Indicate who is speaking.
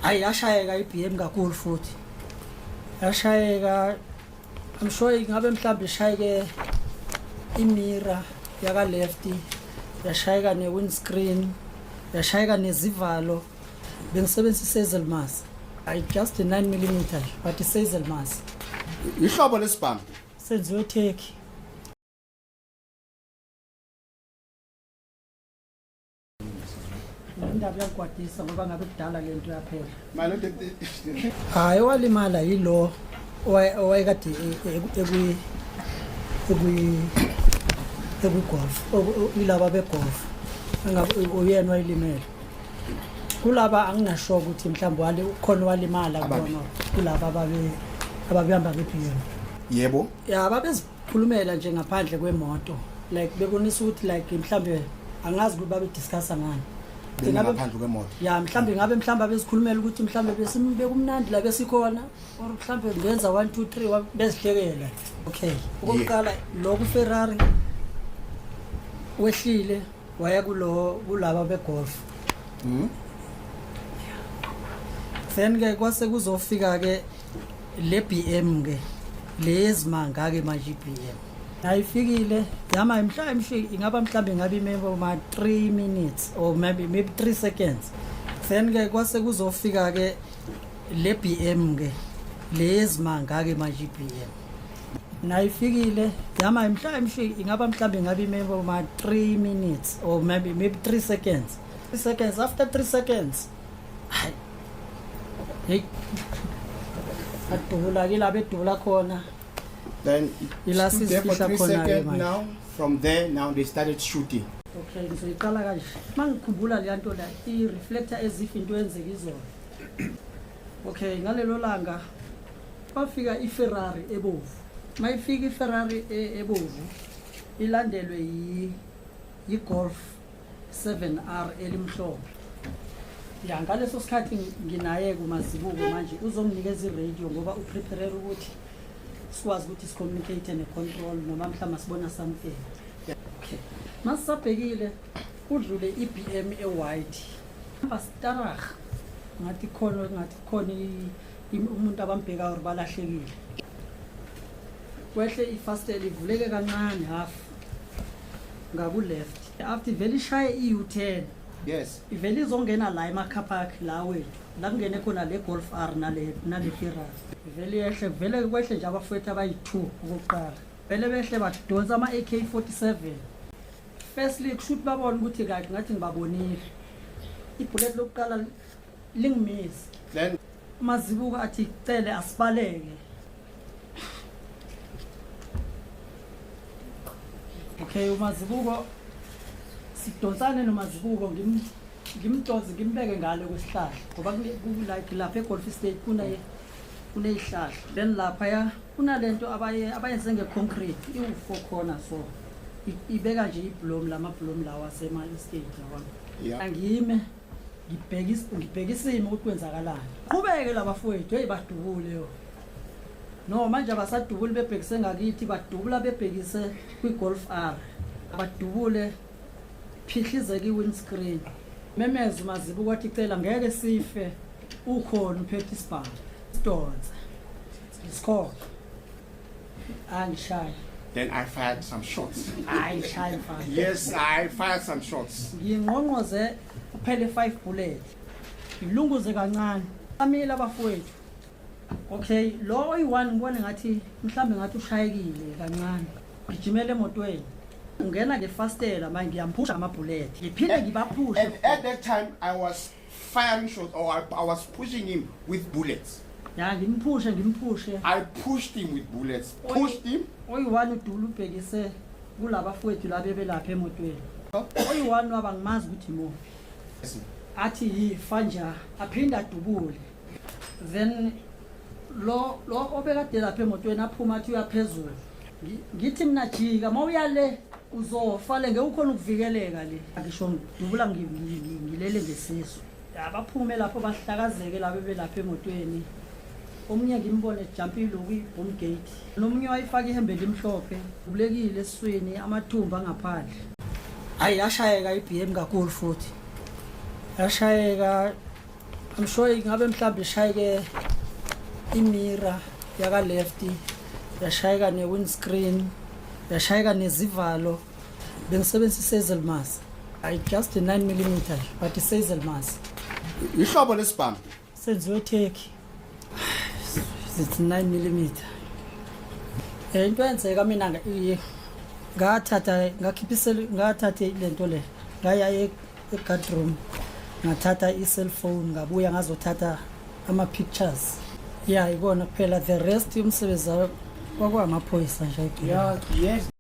Speaker 1: Hayi yashayeka iBM kakhulu futhi. Yashayeka I'm sure ingabe mhlawumbe ishayeke imirror yaka lefty, yashayeka ne-windscreen, yashayeka nezivalo. Bengisebenzisa iSazelmas. I just a 9mm but iSazelmas.
Speaker 2: Ihlobo lesibhamu
Speaker 1: Senziwe Turkey. Indaba yakwadisa ngoba ngabe kudala lento yaphela.
Speaker 2: manje
Speaker 1: Hayi walimala yilo owayekade golf ilaba begolf angabe uyena wayilimela kulaba anginasho ukuthi mhlawumbe wale ukhona walimala kubona kulaba ababehamba ngeBM.
Speaker 2: yebo
Speaker 1: Ya babezikhulumela nje ngaphandle kwemoto like bekonisa ukuthi like mhlawumbe angazi ukuthi babe discussa ngani
Speaker 2: ngaphandle kwemoto.
Speaker 1: ya mhlawumbe abezikhulumela ukuthi mhlawumbe besimbe kumnandi la besikhona or mhlawumbe ngenza 1 2 3 bezihlekela. Okay okokuqala lokhu Ferrari wehlile waya kulaba begolf. Then ke kwase kuzofika ke le BM ke lezimanga ke manje iBM ayifikile yama ingaba mhlawumbe ngabe imember ma 3 minutes or maybe 3 seconds. Then ke kwase kuzofika ke le BM ke lezimanga ke manje iBM nayifikile yama ingaba mhlawumbe ngabe imember ma 3 minutes or maybe 3 seconds. 3 seconds after 3 seconds hey adubula ke labe dubula khona.
Speaker 2: Then
Speaker 1: Ila
Speaker 2: stood there for 3
Speaker 1: sisifihla khona-ke
Speaker 2: seconds
Speaker 1: manje.
Speaker 2: now. From there now they started shooting.
Speaker 1: Okay ngizoyiqala kanje mangikhumbula le nto la i-reflector ezif into yenzeka izona. Okay ngalelo langa bafika iFerrari ebovu mayifika iFerrari ebovu ilandelwe yi-Golf 7R elimhlophe. Ya ngaleso sikhathi nginaye kuMazibuko manje uzonginikeza iradio ngoba uprepare ukuthi sikwazi ukuthi sicommunicate ne-control noma mhlawumbe sibona something. Okay masabhekile udlule iBM ewhite bastaraga ngathi khona umuntu abambheka balahlekile wehle ifasteli ivuleke kancane half ngaku left after vele ishaye i-U10.
Speaker 2: Yes.
Speaker 1: Ivele izongena la emakhaya park la wethu la kungene khona le Golf R nale Ferrari vele yehle vele kwehle nje abafowethu abayi2 okokuqala vele behle badonsa ama AK47 firstly kushuthi babona ukuthi kahle ngathi ngibabonile ibullet lokuqala lingimiss.
Speaker 2: Then
Speaker 1: Mazibuko athi cele asibaleke. Okay uMazibuko sidonsane noMazibuko ngimdonze ngimbeke ngale kwesihlahla ngoba like lapha eGolf State kuneyihlahla then lapha kunalento abayenze ngeconcrete iwu4 khona so ibeka nje ibloom lamabloom lawa sema estate yabona angime ngibhekisa imo ukuthi kwenzakalani qhubeke labafowethu hey badubule yo no manje abasadubule bebhekise ngakithi badubula bebhekise kwiGolf R badubule phihlizeke iwindscreen memeza uMazibuko wathi cela ngeke sife ukhona uphethe isibhamu sidonsa score and shy.
Speaker 2: Then I fired some shots.
Speaker 1: I shy fire.
Speaker 2: Yes, I fired some shots.
Speaker 1: Ngingqonqoze kuphele 5 bullets ilunguze kancane amila abafowethu. Okay lo oyi1 ngibone ngathi mhlambe ngathi ushayekile kancane gijimele emotweni ungena ngefastela manje ngiyamphusha ama-bullet ngiphinde ngibaphushe.
Speaker 2: And at that time I was firing shots or I was pushing him with bullets.
Speaker 1: Ya ngimphushe
Speaker 2: I pushed him with bullets. Pushed him.
Speaker 1: Oyi1 udula ubhekise kulaba fowethu labe belapha emotweni. Oyi1 wabangimazi ukuthi mo athi yifanja aphinda adubule then lo obekade lapha emotweni aphuma athi uyaphezulu ngithi mina jika mawuyale uzofale ngeke ukhona ukuvikeleka le ngisho ngidubula ngilele ngesisu abaphume lapho bahlakazeke labe belapha emotweni omunye ngimbone jumpile kwi-boom gate nomunye wayifaka ihembe limhlophe ubulekile esiswini amathumba ngaphandle. Hayi yashayeka iBM kakhulu futhi yashayeka I'm sure ingabe mhlawumbe ishayeke imira yaka lefty, yashayeka ne-windscreen, yashayeka nezivalo. Bengisebenzisa izelmas. I just a 9mm, but it says Elmas.
Speaker 2: Ihlobo lesibhamu
Speaker 1: Senziwe Turkey. It's 9mm. Into enzeka mina ngathatha lento le. Ngaya e-guardroom. Ngathatha i-cellphone ngabuya ngazothatha ama-pictures. Yeah, ikona kuphela, the rest umsebenzi kwakwamaphoyisa nje.
Speaker 2: Yeah, yes.